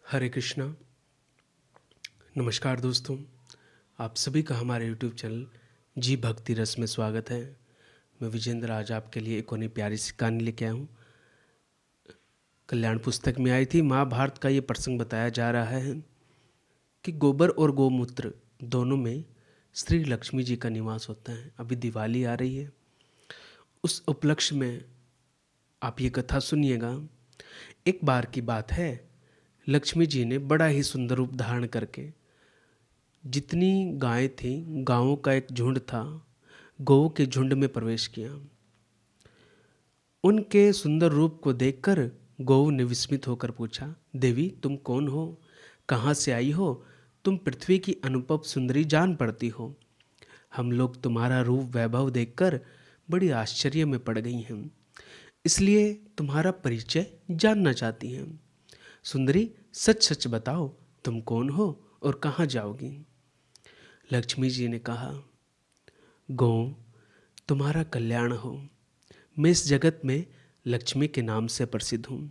हरे कृष्णा। नमस्कार दोस्तों, आप सभी का हमारे YouTube चैनल जी भक्ति रस में स्वागत है। मैं विजेंद्र आज आपके लिए एक और नई प्यारी सी कहानी लेके आया हूँ। कल्याण पुस्तक में आई थी। महाभारत का ये प्रसंग बताया जा रहा है कि गोबर और गोमूत्र दोनों में श्री लक्ष्मी जी का निवास होता है। अभी दिवाली आ रही है, उस उपलक्ष्य में आप ये कथा सुनिएगा। एक बार की बात है, लक्ष्मी जी ने बड़ा ही सुंदर रूप धारण करके जितनी गायें थीं, गायों का एक झुंड था, गौ के झुंड में प्रवेश किया। उनके सुंदर रूप को देखकर गौ ने विस्मित होकर पूछा, देवी तुम कौन हो, कहाँ से आई हो? तुम पृथ्वी की अनुपम सुंदरी जान पड़ती हो। हम लोग तुम्हारा रूप वैभव देखकर बड़ी आश्चर्य में पड़ गई हैं, इसलिए तुम्हारा परिचय जानना चाहती हैं। सुंदरी सच सच बताओ, तुम कौन हो और कहाँ जाओगी? लक्ष्मी जी ने कहा, गौ तुम्हारा कल्याण हो। मैं इस जगत में लक्ष्मी के नाम से प्रसिद्ध हूँ।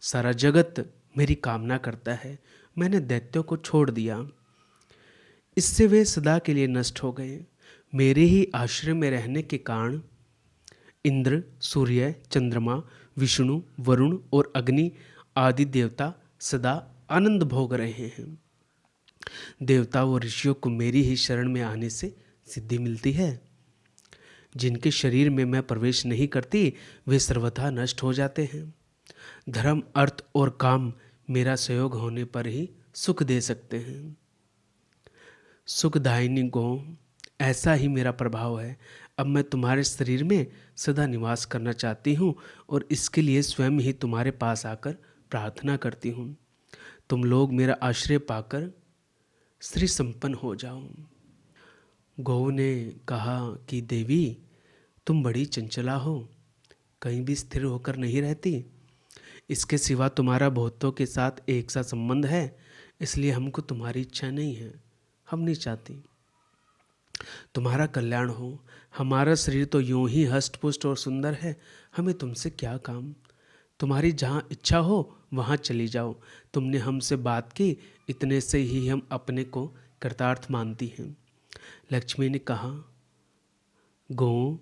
सारा जगत मेरी कामना करता है। मैंने दैत्यों को छोड़ दिया, इससे वे सदा के लिए नष्ट हो गए। मेरे ही आश्रय में रहने के कारण इंद्र, सूर्य, चंद्रमा, विष्णु, वरुण और अग्नि आदि देवता सदा आनंद भोग रहे हैं। देवता व ऋषियों को मेरी ही शरण में आने से सिद्धि मिलती है। जिनके शरीर में मैं प्रवेश नहीं करती, वे सर्वथा नष्ट हो जाते हैं। धर्म, अर्थ और काम मेरा सहयोग होने पर ही सुख दे सकते हैं। सुखदायिनी गौ, ऐसा ही मेरा प्रभाव है। अब मैं तुम्हारे शरीर में सदा निवास करना चाहती हूँ और इसके लिए स्वयं ही तुम्हारे पास आकर प्रार्थना करती हूँ। तुम लोग मेरा आश्रय पाकर श्री संपन्न हो जाओ। गौ ने कहा कि देवी तुम बड़ी चंचला हो, कहीं भी स्थिर होकर नहीं रहती। इसके सिवा तुम्हारा बहुतों के साथ एक सा संबंध है, इसलिए हमको तुम्हारी इच्छा नहीं है। हम नहीं चाहती तुम्हारा कल्याण हो। हमारा शरीर तो यूं ही हष्ट पुष्ट और सुंदर है, हमें तुमसे क्या काम। तुम्हारी जहाँ इच्छा हो वहाँ चली जाओ। तुमने हमसे बात की, इतने से ही हम अपने को कृतार्थ मानती हैं। लक्ष्मी ने कहा, गौ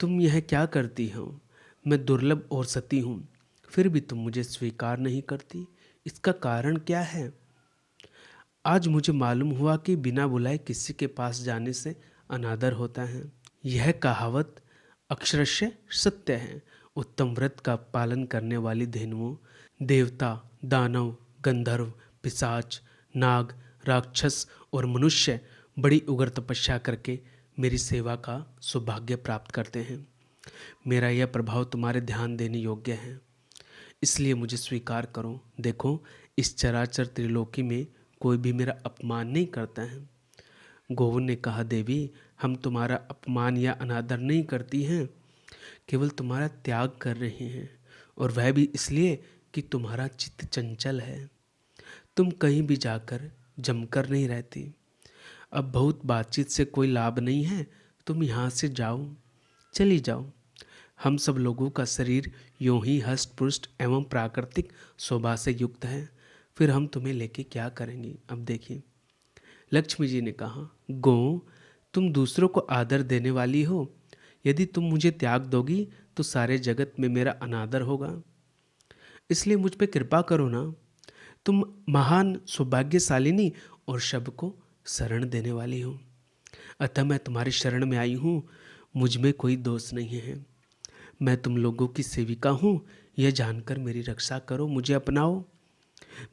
तुम यह क्या करती हो? मैं दुर्लभ और सती हूँ, फिर भी तुम मुझे स्वीकार नहीं करती। इसका कारण क्या है? आज मुझे मालूम हुआ कि बिना बुलाए किसी के पास जाने से अनादर होता है। यह कहावत अक्षरशः सत्य है। उत्तम व्रत का पालन करने वाली धेनुओं, देवता, दानव, गंधर्व, पिशाच, नाग, राक्षस और मनुष्य बड़ी उग्र तपस्या करके मेरी सेवा का सौभाग्य प्राप्त करते हैं। मेरा यह प्रभाव तुम्हारे ध्यान देने योग्य है, इसलिए मुझे स्वीकार करो। देखो, इस चराचर त्रिलोकी में कोई भी मेरा अपमान नहीं करता है। गौ ने कहा, देवी हम तुम्हारा अपमान या अनादर नहीं करती हैं, केवल तुम्हारा त्याग कर रहे हैं, और वह भी इसलिए कि तुम्हारा चित्त चंचल है। तुम कहीं भी जाकर जमकर नहीं रहती। अब बहुत बातचीत से कोई लाभ नहीं है, तुम यहाँ से जाओ, चली जाओ। हम सब लोगों का शरीर यूं ही हष्ट पुष्ट एवं प्राकृतिक शोभा से युक्त है, फिर हम तुम्हें लेके क्या करेंगे? अब देखिए, लक्ष्मी जी ने कहा, गौ तुम दूसरों को आदर देने वाली हो। यदि तुम मुझे त्याग दोगी तो सारे जगत में मेरा अनादर होगा, इसलिए मुझ पे कृपा करो ना। तुम महान सौभाग्यशालिनी और सबको शरण देने वाली हो, अतः मैं तुम्हारी शरण में आई हूँ। मुझ में कोई दोष नहीं है। मैं तुम लोगों की सेविका हूँ, यह जानकर मेरी रक्षा करो, मुझे अपनाओ।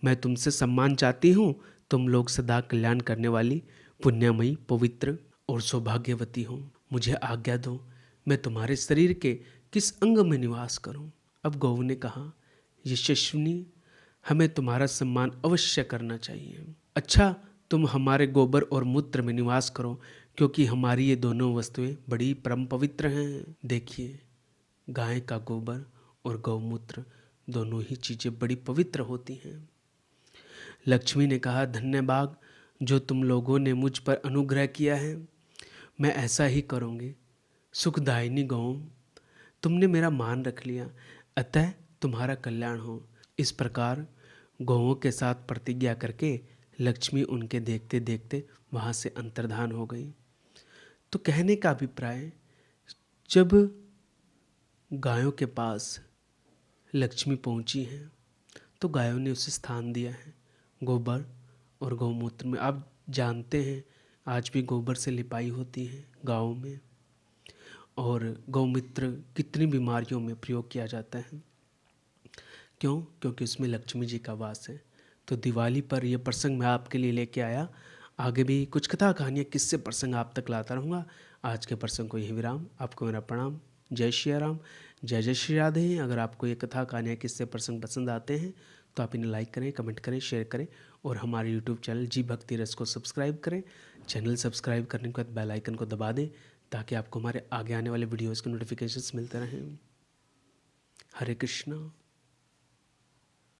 मैं तुमसे सम्मान चाहती हूँ। तुम लोग सदा कल्याण करने वाली, पुण्यमयी, पवित्र और सौभाग्यवती हो। मुझे आज्ञा दो, मैं तुम्हारे शरीर के किस अंग में निवास करूँ? अब गौ ने कहा, यशस्विनी हमें तुम्हारा सम्मान अवश्य करना चाहिए। अच्छा, तुम हमारे गोबर और मूत्र में निवास करो, क्योंकि हमारी ये दोनों वस्तुएं बड़ी परम पवित्र हैं। देखिए, गाय का गोबर और गौमूत्र दोनों ही चीज़ें बड़ी पवित्र होती हैं। लक्ष्मी ने कहा, धन्यवाद, जो तुम लोगों ने मुझ पर अनुग्रह किया है, मैं ऐसा ही करूँगी। सुखदायिनी गौ, तुमने मेरा मान रख लिया, अतः तुम्हारा कल्याण हो। इस प्रकार गौओं के साथ प्रतिज्ञा करके लक्ष्मी उनके देखते देखते वहाँ से अंतर्धान हो गई। तो कहने का अभिप्राय, जब गायों के पास लक्ष्मी पहुँची हैं तो गायों ने उसे स्थान दिया है। गोबर और गौमूत्र में आप जानते हैं आज भी गोबर से लिपाई होती है गाँव में, और गौमूत्र कितनी बीमारियों में प्रयोग किया जाता है। क्यों? क्योंकि उसमें लक्ष्मी जी का वास है। तो दिवाली पर यह प्रसंग मैं आपके लिए लेके आया। आगे भी कुछ कथा कहानियाँ किस्से प्रसंग आप तक लाता रहूँगा। आज के प्रसंग को यही विराम। आपको मेरा प्रणाम। जय श्री राम, जय जय श्री राधे। अगर आपको ये कथा कहानियाँ किस्से प्रसंग पसंद आते हैं तो आप इन्हें लाइक करें, कमेंट करें, शेयर करें और हमारे यूट्यूब चैनल जी भक्ति रस को सब्सक्राइब करें। चैनल सब्सक्राइब करने के बाद बेल आइकन को दबा दें ताकि आपको हमारे आगे आने वाले वीडियोज़ के नोटिफिकेशंस मिलते रहें। हरे कृष्णा।